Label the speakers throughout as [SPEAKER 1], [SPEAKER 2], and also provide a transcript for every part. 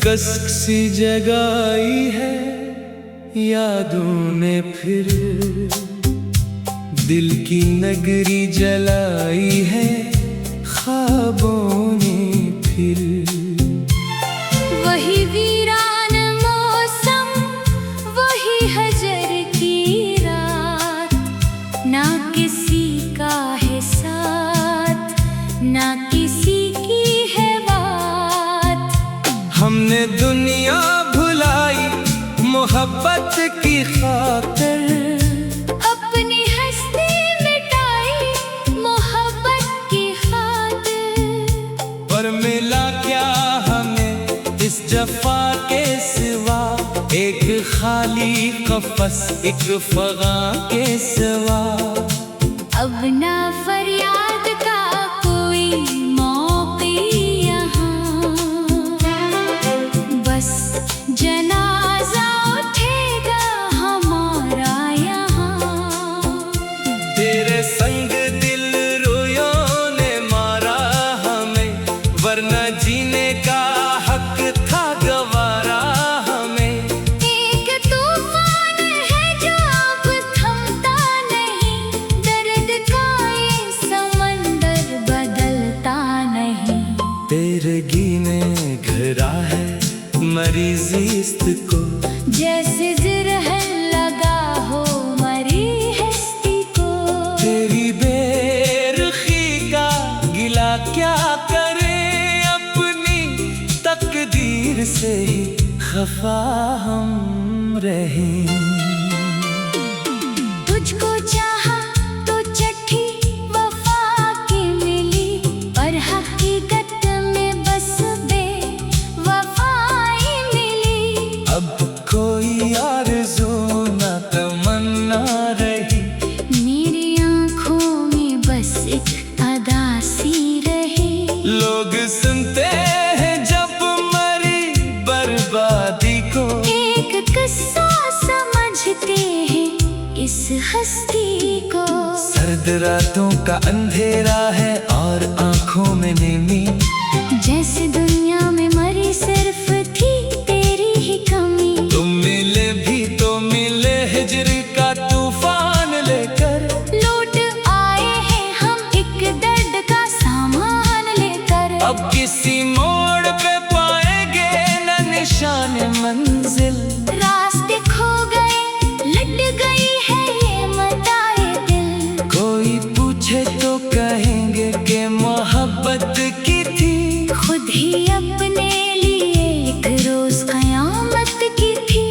[SPEAKER 1] कसक सी जगाई है यादों ने फिर, दिल की नगरी जलाई है ख्वाबों ने फिर।
[SPEAKER 2] वही वीरान मौसम, वही हजर की रात, ना किसी का है साथ, ना किसी की है बात।
[SPEAKER 1] हमने दुनिया भुलाई मोहब्बत की खातिर,
[SPEAKER 2] अपनी हस्ती मिटाई मोहब्बत की खातिर।
[SPEAKER 1] पर मिला क्या हमें इस जफा के सिवा, एक खाली कफस एक फगा के सिवा।
[SPEAKER 2] अब ना फरियाद का कोई मौक़ी यहाँ, बस जनाजा उठेगा हमारा यहाँ।
[SPEAKER 1] तेरे संग दिल रोयों ने मारा हमें, वरना जीने का हक था गवारा हमें।
[SPEAKER 2] एक तूफान है जो अब थमता नहीं, दर्द का ये समंदर बदलता नहीं।
[SPEAKER 1] तेरे गीने घरा है मरीज़िस्त को,
[SPEAKER 2] जैसे जिरहन लगा हो मरी हस्ती को।
[SPEAKER 1] तेरी बेरुखी का गिला क्या करे, अपनी तकदीर से ही खफा हम रहें।
[SPEAKER 2] तुझको चाहा तो चिट्ठी वफा की मिली, और हकीकत में बस बेवफाई मिली।
[SPEAKER 1] अब कोई आरज़ू न तमन्ना रही,
[SPEAKER 2] मेरी आँखों में बस एक अदा सी रही।
[SPEAKER 1] लोग सुनते हैं जब मरी बर्बादी को,
[SPEAKER 2] एक किस्सा समझते हैं इस हस्ती को।
[SPEAKER 1] सर्द रातों का अंधेरा है और आंखों में नींदी,
[SPEAKER 2] जैसे दुनिया में मरी सिर्फ थी तेरी ही कमी।
[SPEAKER 1] तुम मिले भी तो मिले हिजर का तूफान लेकर,
[SPEAKER 2] लौट आए हैं हम एक दर्द का सामान लेकर।
[SPEAKER 1] अब किसी मोड़ पे पाएंगे न निशान मंजिल।
[SPEAKER 2] रास्ते खो गए, लट गई है ये मताए दिल।
[SPEAKER 1] कोई पूछे तो कहेंगे कि मोहब्बत की थी,
[SPEAKER 2] खुद ही अपने लिए एक रोज कयामत की थी।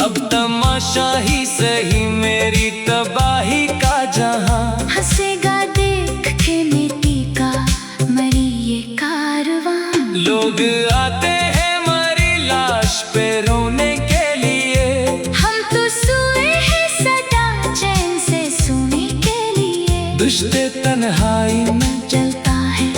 [SPEAKER 1] अब तमाशा ही सही मेरी तबाही का जहां,
[SPEAKER 2] हंसेगा देख के मिट्टी का मरी ये कारवां।
[SPEAKER 1] लोग आते हैं मरी लाश पे रोने के लिए,
[SPEAKER 2] हम तो सोए हैं सदा चैन से सोने के लिए।
[SPEAKER 1] दुश्ते तन्हाई में
[SPEAKER 2] जलता है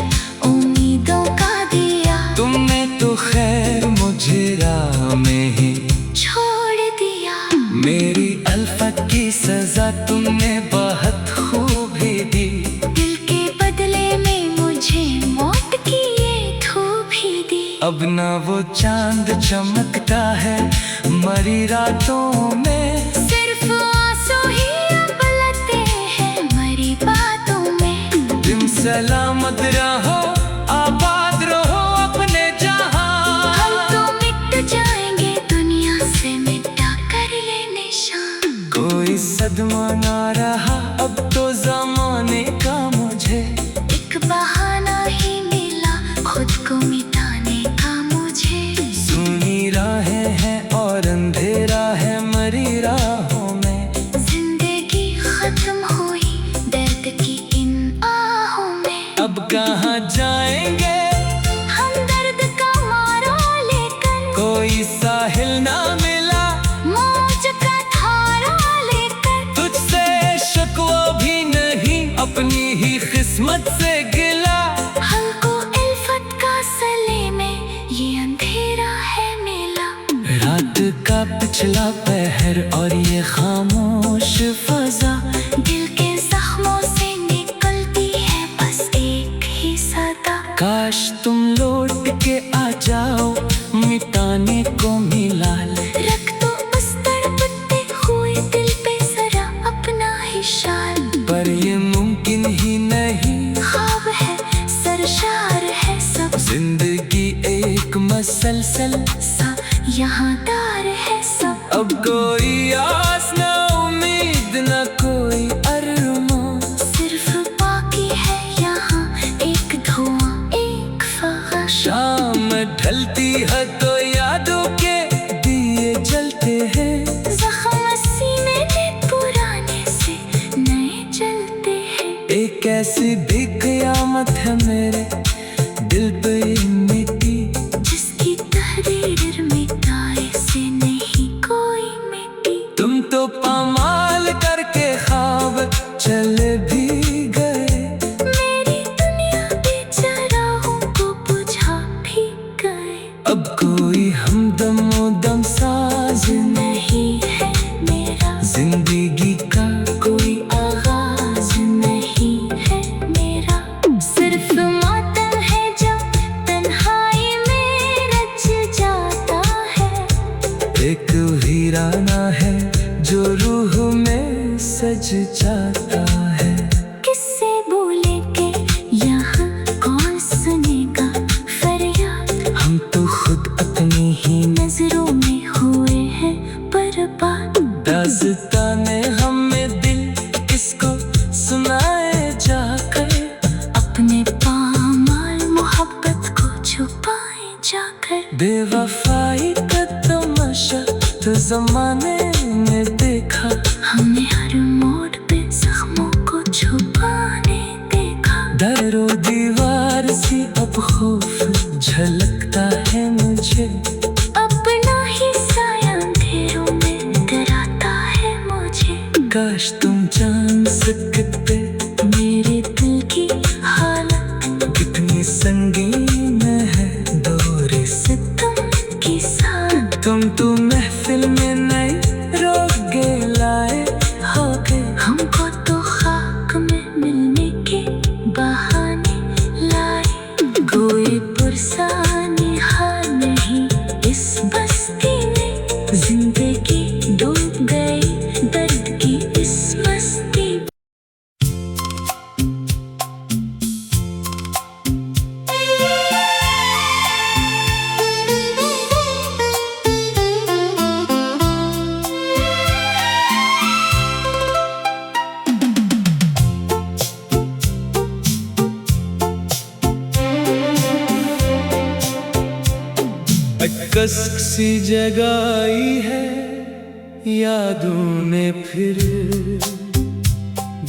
[SPEAKER 2] उम्मीदों का दिया,
[SPEAKER 1] तुमने तो खैर मुझे राह में ही
[SPEAKER 2] छोड़ दिया।
[SPEAKER 1] मेरी अल्फत की सजा तुमने बहुत खूब ही दी,
[SPEAKER 2] दिल के बदले में मुझे मौत की ये धूप ही दी।
[SPEAKER 1] अब ना वो चांद चमकता है मरी रातों में,
[SPEAKER 2] सिर्फ आंसू ही अब लगते हैं मरी बातों में।
[SPEAKER 1] तुम सलामत रहो आबाद रहो अपने जहां।
[SPEAKER 2] हम तो मिट जाएंगे दुनिया से मिटा कर ये निशान।
[SPEAKER 1] कोई सदमा ना रहा अब तो जमाने का मुझे,
[SPEAKER 2] एक बहाना ही मिला खुद को मिटाने का मुझे।
[SPEAKER 1] सुनी राहें हैं और अंधेरा है मरी राहों में,
[SPEAKER 2] जिंदगी खत्म हुई दर्द की इन आहों में।
[SPEAKER 1] अब कहाँ जाएंगे
[SPEAKER 2] हम दर्द का मारा लेकर,
[SPEAKER 1] कोई साहिल ना मिला
[SPEAKER 2] मौज का धारा लेकर।
[SPEAKER 1] तुझसे शिकवा भी नहीं अपनी ही किस्मत से गिला,
[SPEAKER 2] हमको इल्फत का सले में ये अंधेरा है मिला।
[SPEAKER 1] रात का पिछला पहर और ये खामोश फजा,
[SPEAKER 2] दिल के जख्मों से निकलती है बस एक ही सदा।
[SPEAKER 1] काश तुम लौट के आ जाओ मिटाने
[SPEAKER 2] फसल सा यहाँ दार है सब।
[SPEAKER 1] अब कोई आस न उम्मीद न कोई अरमान,
[SPEAKER 2] सिर्फ बाकी है यहाँ एक धुआं एक फगां।
[SPEAKER 1] शाम ढलती है तो यादों के दिए जलते हैं,
[SPEAKER 2] जख्म सीने में पुराने से नए जलते हैं।
[SPEAKER 1] एक ऐसी भी क़यामत है मेरे दिल पे मिट्टी,
[SPEAKER 2] जिसकी तहरीर मिटाए से नहीं कोई मिटी।
[SPEAKER 1] तुम तो पामाल करके ख्वाब चले भी गए,
[SPEAKER 2] मेरी दुनिया बेचराहों को बुझा भी गए।
[SPEAKER 1] अब कोई हमदमो दम साज
[SPEAKER 2] नहीं है मेरा
[SPEAKER 1] जिंदगी का
[SPEAKER 2] कोई आगाज नहीं है मेरा। सिर्फ मातम है जो तन्हाई में रच जाता है।
[SPEAKER 1] एक वीराना है जो रूह में सज जाता है।
[SPEAKER 2] किससे बोले के यहाँ कौन सुनेगा फरियाद,
[SPEAKER 1] हम तो खुद अपनी ही
[SPEAKER 2] नजरों में हुए हैं बर्बाद।
[SPEAKER 1] दास्ताने हमें दिल इसको सुनाए जाकर,
[SPEAKER 2] अपने पामाल मोहब्बत को छुपाए जाकर।
[SPEAKER 1] बेवफाई का तमाशा तो जमाने ने देखा,
[SPEAKER 2] हमने हर मोड़ पे जख्मों को छुपाने देखा।
[SPEAKER 1] दरो दीवार सी अब खौफ झलकता है मुझे,
[SPEAKER 2] अपना ही साया अंधेरों में डराता है मुझे।
[SPEAKER 1] काश तुम जान सकते
[SPEAKER 2] मेरे दिल की हालत
[SPEAKER 1] कितनी संगीन है दौरे से।
[SPEAKER 2] सितम के साथ
[SPEAKER 1] तुम तो महफिल में नए रोगे लाए हो गए,
[SPEAKER 2] हमको तो खाक में मिलने के बहाने लाए। कोई पुरसानी हार नहीं इस बस्ती में, जिंदगी डूब गई दर्द की इस मस्ती।
[SPEAKER 1] अक्कस सी जगाई है यादों ने फिर,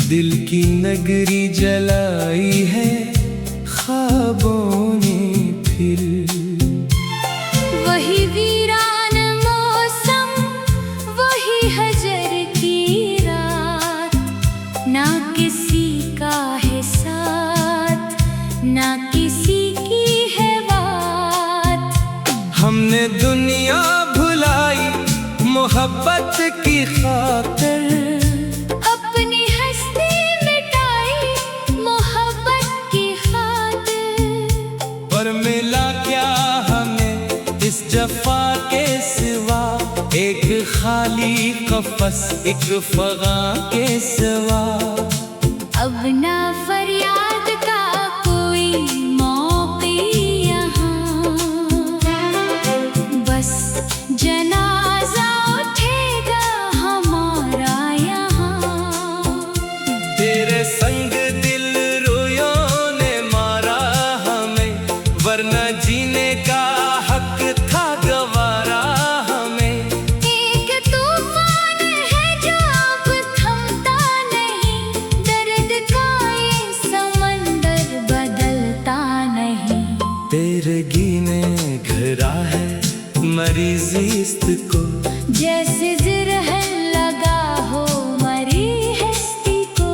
[SPEAKER 1] दिल की नगरी जलाई है ख्वाबों ने फिर।
[SPEAKER 2] वही वीरान मौसम वही हजर की रात, ना किसी का है साथ ना किसी की है बात।
[SPEAKER 1] हमने दुनिया भुलाई मोहब्बत की खातिर,
[SPEAKER 2] अपनी हस्ती मिटाई मोहब्बत की खातिर।
[SPEAKER 1] पर मिला क्या हमें इस जफा के सिवा, एक खाली कफस एक फगां के सिवा।
[SPEAKER 2] अब ना फरियाद का कोई मौक़ी यहाँ, बस जनाजा उठेगा हमारा यहाँ।
[SPEAKER 1] तेरे संग दिल रोयों ने मारा हमें, वरना जीने का हक था गवारा हमें।
[SPEAKER 2] एक तूफान है जो अब थमता नहीं, दर्द का ये समंदर बदलता नहीं।
[SPEAKER 1] तेरे गीने घरा है मरीज़िस्त को,
[SPEAKER 2] जैसे जिरहन लगा हो मरी हस्ती को।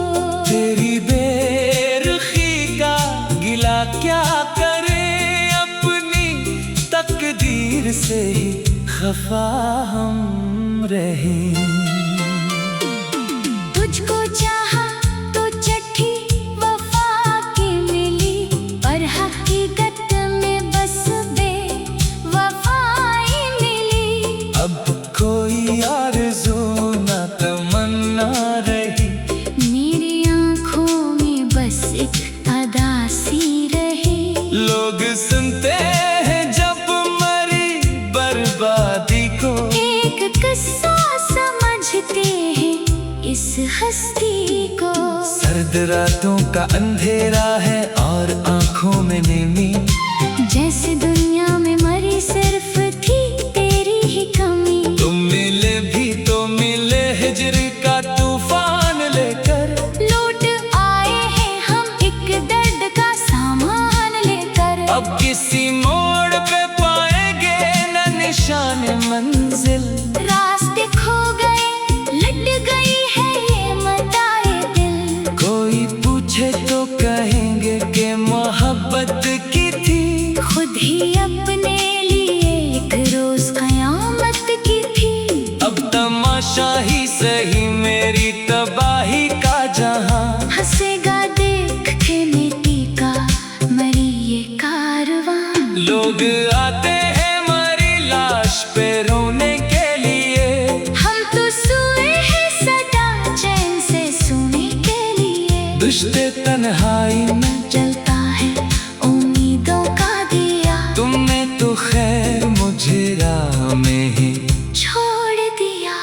[SPEAKER 1] तेरी बेरुखी का गिला क्या करे, अपनी तकदीर से ही खफा हम रहें।
[SPEAKER 2] तुझको चाहा तो चिट्ठी वफा की मिली, और हकीकत में बस बेवफाई मिली।
[SPEAKER 1] अब कोई आरज़ू न तमन्ना रही,
[SPEAKER 2] मेरी आँखों में बस एक अदा सी रही।
[SPEAKER 1] लोग सुनते हैं जब मरी सर्द रातों का अंधेरा है और आंखों में नेमी।
[SPEAKER 2] जैसे दुनिया में मरी सिर्फ थी तेरी ही कमी।
[SPEAKER 1] तुम मिले भी तो मिले हिजर का तूफान लेकर।
[SPEAKER 2] लौट आए हैं हम एक दर्द का सामान लेकर।
[SPEAKER 1] अब किसी मोड़ पे पाएंगे न निशान मंजिल।
[SPEAKER 2] रास्ते खो गए, लट गई है ये मताए दिल।
[SPEAKER 1] कोई पूछे तो कहेंगे कि मोहब्बत की थी।
[SPEAKER 2] खुद ही अपने लिए एक रोज कयामत की थी।
[SPEAKER 1] अब तमाशा ही सही मेरी तबाही का जहां।
[SPEAKER 2] हंसेगा देख के मिट्टी का मरी ये कारवां।
[SPEAKER 1] लोग आते हैं मरी लाश पे रोने के लिए।
[SPEAKER 2] हम तो सोए हैं सदा चैन से सोने के लिए।
[SPEAKER 1] दुश्ते तन्हाई में
[SPEAKER 2] जलता है उम्मीदों का दिया।
[SPEAKER 1] तुमने तो खैर मुझे राह में ही
[SPEAKER 2] छोड़ दिया।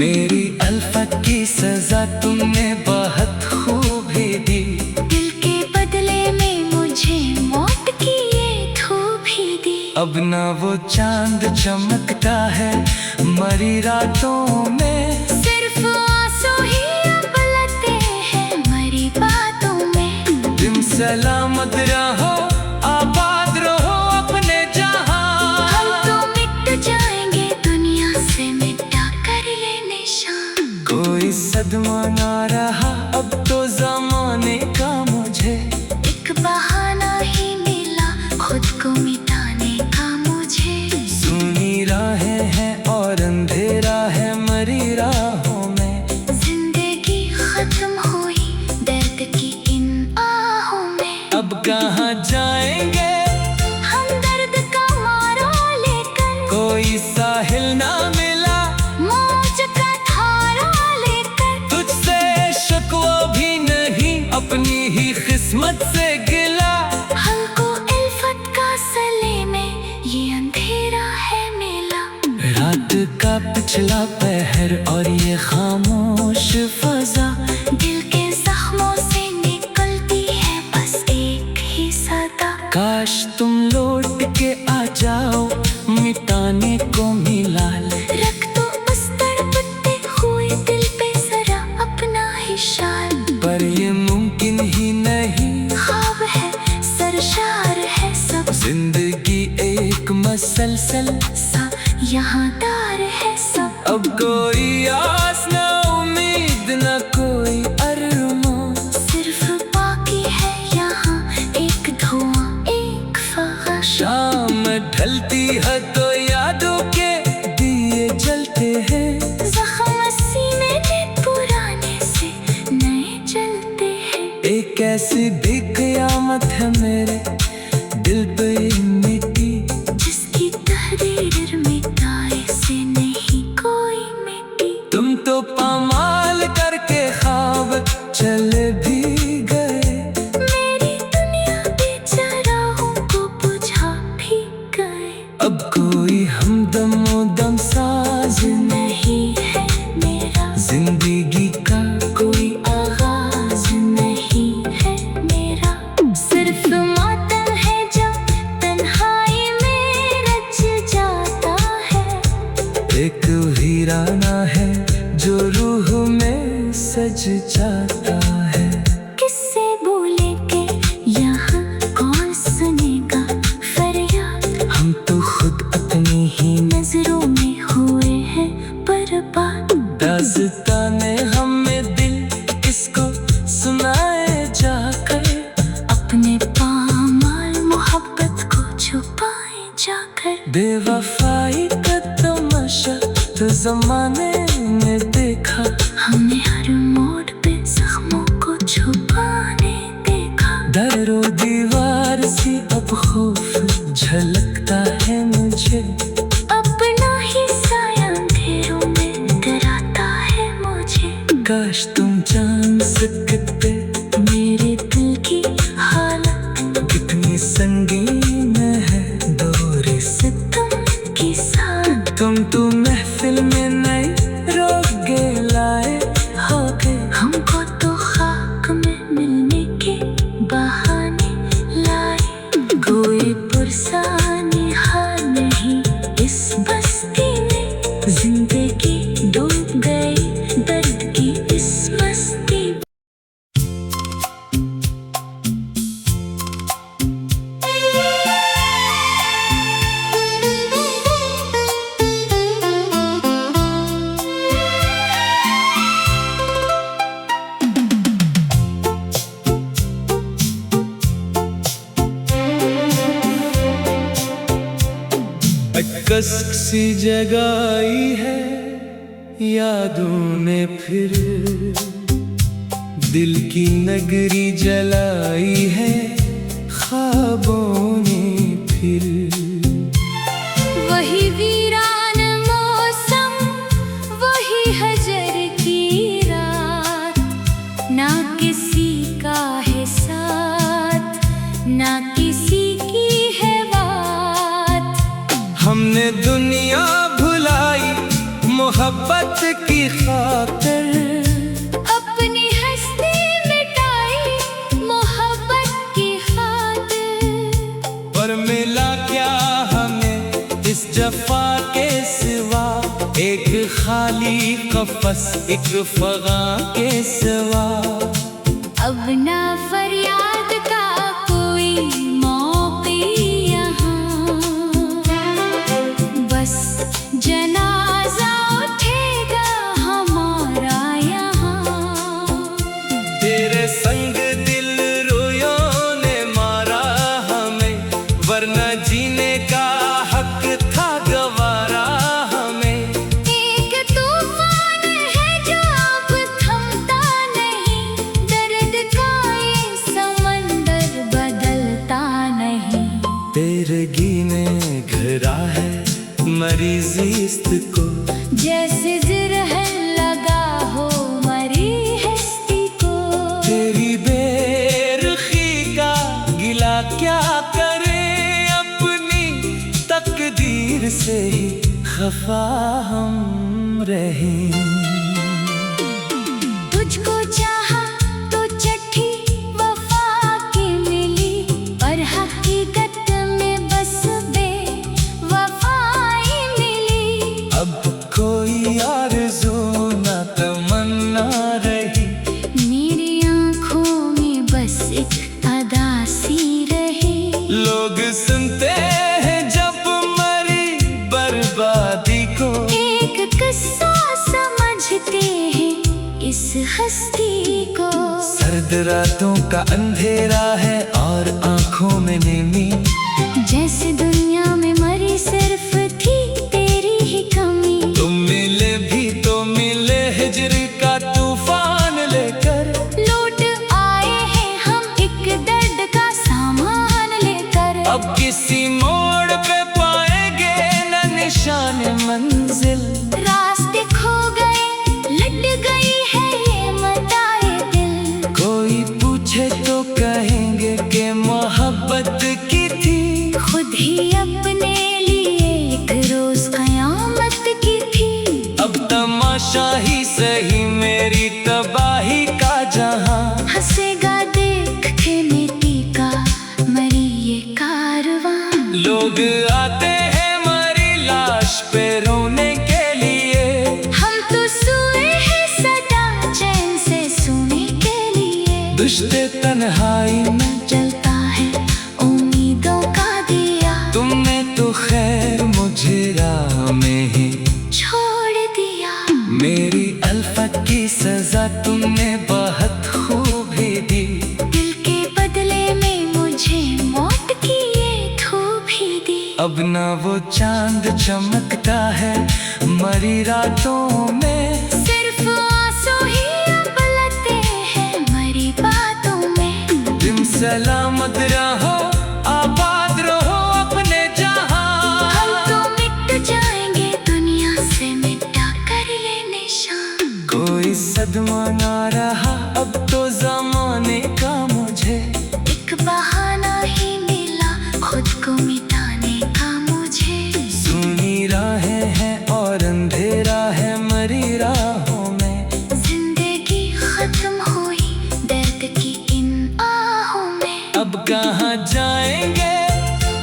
[SPEAKER 1] मेरी अल्फत की सजा तुमने बहुत खूब ही दी।
[SPEAKER 2] दिल के बदले में मुझे मौत की ये धूप ही दी।
[SPEAKER 1] अब ना वो चांद चमकता है मरी रातों में।
[SPEAKER 2] सिर्फ आंसू ही अब लगते हैं मरी बातों में।
[SPEAKER 1] तुम सलामत रहो, आबाद रहो अपने जहां।
[SPEAKER 2] हम तो मिट जाएंगे दुनिया से मिटा कर ये निशान।
[SPEAKER 1] कोई सदमा ना रहा अब तो जमाने का मुझे।
[SPEAKER 2] एक बहाना ही मिला खुद को मिटाने का मुझे।
[SPEAKER 1] सुनी राहें हैं और अंधेरा है मरी राहों में।
[SPEAKER 2] जिंदगी खत्म हुई दर्द की इन आहों में।
[SPEAKER 1] अब कहाँ जाएंगे
[SPEAKER 2] हम दर्द का मारा लेकर।
[SPEAKER 1] कोई साहिल ना मिला
[SPEAKER 2] मौज का धारा लेकर।
[SPEAKER 1] तुझसे शिकवा भी नहीं अपनी ही किस्मत से गिला।
[SPEAKER 2] हमको इल्फत का सले में ये अंधेरा है मिला।
[SPEAKER 1] रात का पिछला पहर और ये खामोश फजा।
[SPEAKER 2] दिल के जख्मों से निकलती है बस एक ही सदा।
[SPEAKER 1] काश तुम लौट के आ जाओ मिटाने को मिलाल।
[SPEAKER 2] रख दो उस तड़पते हुए दिल पे जरा अपना ही शाल।
[SPEAKER 1] पर ये मुमकिन ही नहीं,
[SPEAKER 2] ख्वाब है सरशार है सब।
[SPEAKER 1] जिंदगी एक मसलसल
[SPEAKER 2] सा यहाँ दार है सब।
[SPEAKER 1] अब कोई आस न उम्मीद न कोई अरमान।
[SPEAKER 2] सिर्फ बाकी है यहाँ एक धुआं एक फगाश।
[SPEAKER 1] शाम ढलती है तो यादों के दिए जलते हैं।
[SPEAKER 2] जख्म सीने में पुराने से नए जलते हैं।
[SPEAKER 1] एक ऐसी भी कयामत है मेरे दिल पे मिट्टी।
[SPEAKER 2] जिसकी तहरीर मिटाए से नहीं कोई मिटी।
[SPEAKER 1] तुम तो पामाल करके ख्वाब चले भी गए।
[SPEAKER 2] मेरी दुनिया बेचाराहों को बुझा भी गए।
[SPEAKER 1] अब कोई हमदमो दम साज
[SPEAKER 2] नहीं है मेरा
[SPEAKER 1] जिंदगी का
[SPEAKER 2] कोई आगाज नहीं है मेरा। सिर्फ मातम है जब तन्हाई में रच जाता है।
[SPEAKER 1] एक वीराना है जो रूह में सज जाता है।
[SPEAKER 2] किससे बोले के यहाँ कौन सुनेगा फरियाद।
[SPEAKER 1] हम तो खुद अपनी ही
[SPEAKER 2] नजरों में हुए हैं बर्बाद।
[SPEAKER 1] दास्ताने हमें दिल किसको सुनाए जाकर।
[SPEAKER 2] अपने पामाल मोहब्बत को छुपाए जाकर।
[SPEAKER 1] बेवफाई का तमाशा तो जमाने ने देखा।
[SPEAKER 2] हमने हर मोड़ पे जख्मों को छुपाने देखा।
[SPEAKER 1] दरो दीवार सी अब खौफ झलकता है मुझे।
[SPEAKER 2] अपना ही साया अंधेरों में डराता है मुझे।
[SPEAKER 1] काश तुम जान सकते
[SPEAKER 2] मेरे दिल की हालत
[SPEAKER 1] कितनी संगीन है दौरे से।
[SPEAKER 2] तुम के साथ
[SPEAKER 1] तुम तो महफिल में नए रोगे लाए हो गए।
[SPEAKER 2] हमको तो खाक में
[SPEAKER 1] कसक सी जगाई है यादों ने फिर, दिल की नगरी जलाई है ख्वाबों ने फिर।
[SPEAKER 2] वही वीरान मौसम, वही हजर की रात, ना किसी का है साथ, ना किसी की है बात।
[SPEAKER 1] हमने दुनिया भुलाई मोहब्बत की खातिर,
[SPEAKER 2] अपनी हस्ती मिटाई मोहब्बत की खातिर।
[SPEAKER 1] पर मिला क्या हमें इस जफा के सिवा, एक खाली कफस एक फगा के सिवा।
[SPEAKER 2] अब ना फरियाद का कोई मौक़ी यहाँ, बस जनाजा उठेगा हमारा यहाँ।
[SPEAKER 1] तेरे संग दिल रोयों ने मारा हमें, वरना जीने का हक था गवारा हमें।
[SPEAKER 2] एक तूफान है जो अब थमता नहीं, दर्द का ये समंदर बदलता नहीं।
[SPEAKER 1] तेरे गीने घरा है मरीज़िस्त को,
[SPEAKER 2] जैसे जिरहन लगा हो मरी हस्ती को।
[SPEAKER 1] तेरी बेरुखी का गिला क्या करे, अपनी तकदीर से ही खफा हम रहें।
[SPEAKER 2] तुझको चाहा तो चिट्ठी वफा की मिली, पर हकीकत में बस बेवफाई मिली।
[SPEAKER 1] अब कोई आरज़ू न तमन्ना रही,
[SPEAKER 2] मेरी आँखों में बस एक अदा सी रही।
[SPEAKER 1] लोग सुनते हैं जब मरी बर्बादी को,
[SPEAKER 2] एक किस्सा समझते हैं इस हस्ती को।
[SPEAKER 1] सर्द रातों का अंधेरा है और आंखों में नींदी,
[SPEAKER 2] जैसे दुनिया में मरी सिर्फ थी तेरी ही कमी।
[SPEAKER 1] तुम मिले भी तो मिले हिजर का तूफान लेकर,
[SPEAKER 2] लौट आए हैं हम एक दर्द का सामान लेकर।
[SPEAKER 1] अब किसी मोड़ पे पाएंगे न निशान मंजिल,
[SPEAKER 2] रास्ते खो गए लट गई है ये मताए दिल।
[SPEAKER 1] कोई पूछे तो कहेंगे कि मोहब्बत की थी,
[SPEAKER 2] खुद ही अपने लिए एक रोज कयामत की थी।
[SPEAKER 1] अब तमाशा ही सही मेरी तबाही का जहां,
[SPEAKER 2] हंसेगा देख के मिट्टी का मरी ये कारवां।
[SPEAKER 1] लोग आते हैं मरी लाश पे रोने के लिए,
[SPEAKER 2] हम तो सोए हैं सदा चैन से सोने के लिए।
[SPEAKER 1] दुश्ते तन्हाई में
[SPEAKER 2] जलता है उम्मीदों का दिया,
[SPEAKER 1] तुमने तो खैर मुझे राह में ही
[SPEAKER 2] छोड़ दिया।
[SPEAKER 1] मेरी अल्फत की सजा तुमने बहुत खूब ही दी,
[SPEAKER 2] दिल के बदले में मुझे मौत की ये धूप ही दी।
[SPEAKER 1] अब ना वो चांद चमकता है मरी रातों में,
[SPEAKER 2] सिर्फ आंसू ही उबलते हैं मरी बातों में।
[SPEAKER 1] तुम सलामत रहो आबाद रहो अपने जहां।
[SPEAKER 2] हम तो मिट जाएंगे दुनिया से मिटा कर ये निशान।
[SPEAKER 1] कोई सदमा ना रहा अब तो जमाने का मुझे,
[SPEAKER 2] एक बहाना ही मिला खुद को मिटाने का मुझे।
[SPEAKER 1] सुनी राहें हैं और अंधेरा है मरी राहों में,
[SPEAKER 2] जिंदगी खत्म हुई दर्द की इन आहों में।
[SPEAKER 1] अब कहाँ जाएंगे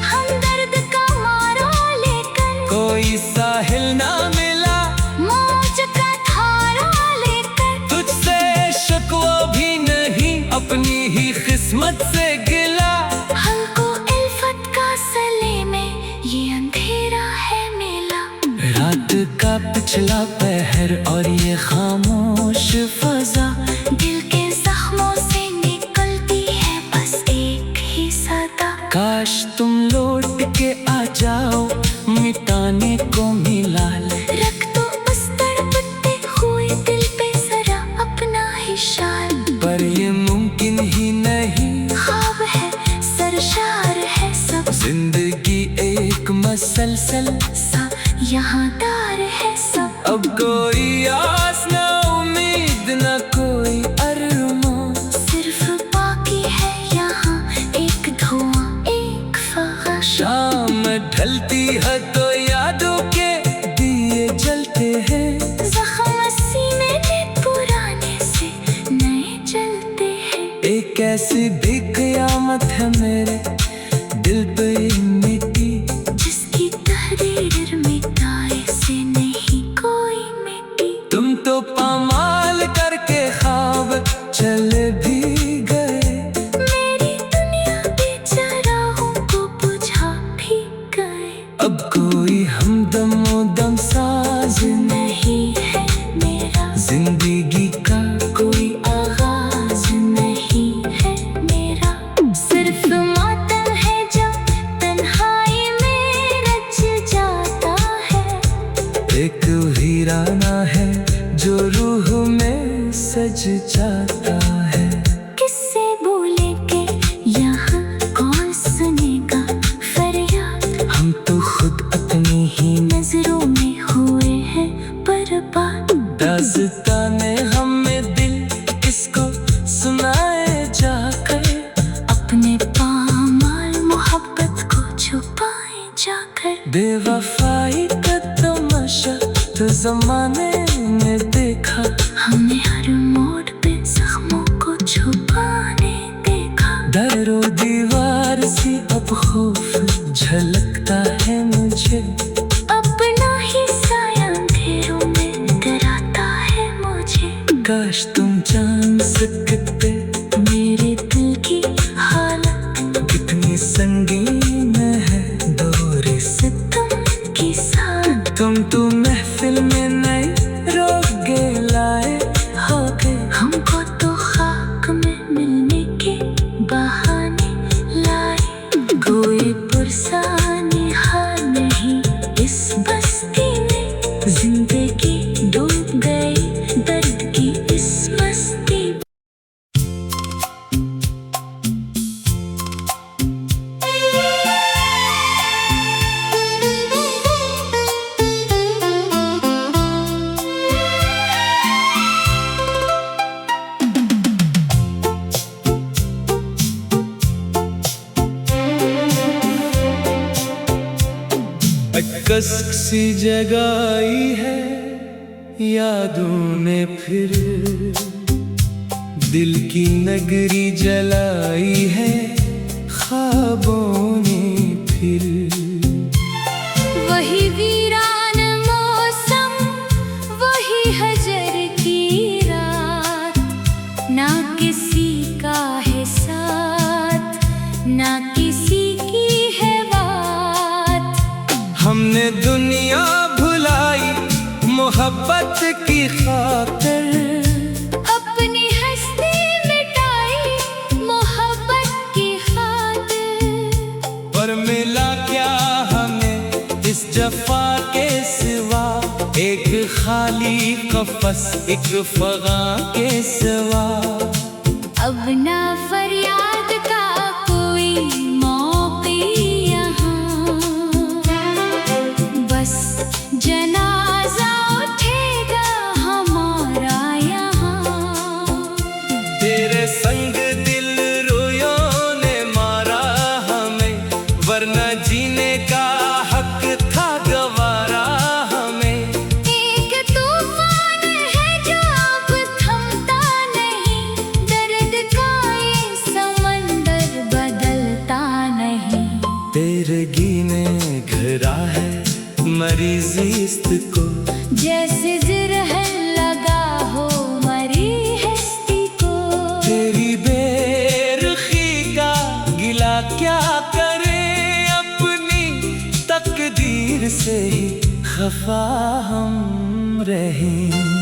[SPEAKER 2] हम दर्द का मारा लेकर,
[SPEAKER 1] कोई साहिल ना मिला
[SPEAKER 2] मौज का धारा लेकर।
[SPEAKER 1] तुझसे शिकवा भी नहीं अपनी ही किस्मत से गिला,
[SPEAKER 2] हमको इल्फत का सले में ये अंधेरा है मिला।
[SPEAKER 1] रात का पिछला पहर और ये खामोश फजा,
[SPEAKER 2] दिल के जख्मों से निकलती है बस एक ही सदा।
[SPEAKER 1] काश तुम लौट के आ जाओ मिटाने
[SPEAKER 2] मुसलसल सा यहाँ तार है सब।
[SPEAKER 1] अब कोई आस न उम्मीद न कोई अरमान,
[SPEAKER 2] सिर्फ बाकी है यहाँ एक धुआं एक फगार।
[SPEAKER 1] शाम ढलती है तो यादों के दिए जलते हैं,
[SPEAKER 2] ज़ख्म सीने में पुराने से नए जलते हैं।
[SPEAKER 1] एक ऐसी भी क़यामत है मेरे दिल पे ये मिट्टी,
[SPEAKER 2] जिसकी तहरीर मिटाए से नहीं कोई मिटी।
[SPEAKER 1] तुम तो पामाल करके ख्वाब चले भी गए,
[SPEAKER 2] मेरी दुनिया बेचराहों को बुझा भी गए।
[SPEAKER 1] अब कोई हमदमो दम साज
[SPEAKER 2] नहीं है मेरा,
[SPEAKER 1] जिंदगी का
[SPEAKER 2] कोई आगाज नहीं है मेरा। सिर्फ मातम है जो तन्हाई में रच जाता है,
[SPEAKER 1] एक वीराना है जो रूह में सज जाता है।
[SPEAKER 2] किससे बोले के यहाँ कौन सुनेगा फरियाद,
[SPEAKER 1] हम तो खुद अपनी ही
[SPEAKER 2] नजरों में हुए हैं बर्बाद।
[SPEAKER 1] दास्ताने हमें दिल किसको सुनाए जाकर,
[SPEAKER 2] अपने पामाल मोहब्बत को छुपाए जाकर।
[SPEAKER 1] बेवफाई का तमाशा तो जमाने ने देखा,
[SPEAKER 2] हमने हर मोड़ पे जख्मों को छुपाने देखा।
[SPEAKER 1] दरो दीवार सी अब खौफ झलकता है मुझे,
[SPEAKER 2] अपना ही साया अंधेरों में डराता है मुझे।
[SPEAKER 1] काश तुम जान सकते
[SPEAKER 2] मेरे दिल की हालत
[SPEAKER 1] कितनी संगीन है दौरे से।
[SPEAKER 2] सितम की साथ
[SPEAKER 1] तुम तो महफिल में नए रोगे लाए हो गए,
[SPEAKER 2] हमको तो खाक में मिलने के बहाने लाए। कोई पुरसानी हाल नहीं इस बस्ती में, जिंदगी डूब गई दर्द की इस मस्ती।
[SPEAKER 1] अक्कस सी जगाई है यादों ने फिर, दिल की नगरी जलाई है ख्वाबों ने फिर।
[SPEAKER 2] वही वीरान मौसम वही हजर की रात, ना किसी का है साथ ना किसी की है बात।
[SPEAKER 1] हमने दुनिया भुलाई मोहब्बत की खातिर,
[SPEAKER 2] अपनी हस्ती मिटाई मोहब्बत की खातिर।
[SPEAKER 1] पर मिला क्या हमें इस जफा के सिवा, एक खाली कफस एक फगा के सिवा।
[SPEAKER 2] अब ना फरियाद का कोई मौक़ी यहाँ, बस जनाजा उठेगा हमारा यहाँ।
[SPEAKER 1] तेरे संग दिल रोयों ने मारा हमें, वरना जीने का हक था गवारा हमें।
[SPEAKER 2] एक तूफान है जो अब थमता नहीं, दर्द का ये समंदर बदलता नहीं।
[SPEAKER 1] तेरे गीने घरा है मरीज़िस्त को,
[SPEAKER 2] जैसे जिरहन लगा हो मरी हस्ती को।
[SPEAKER 1] तेरी बेरुखी का गिला क्या करे, अपनी तकदीर से ही खफा हम रहें।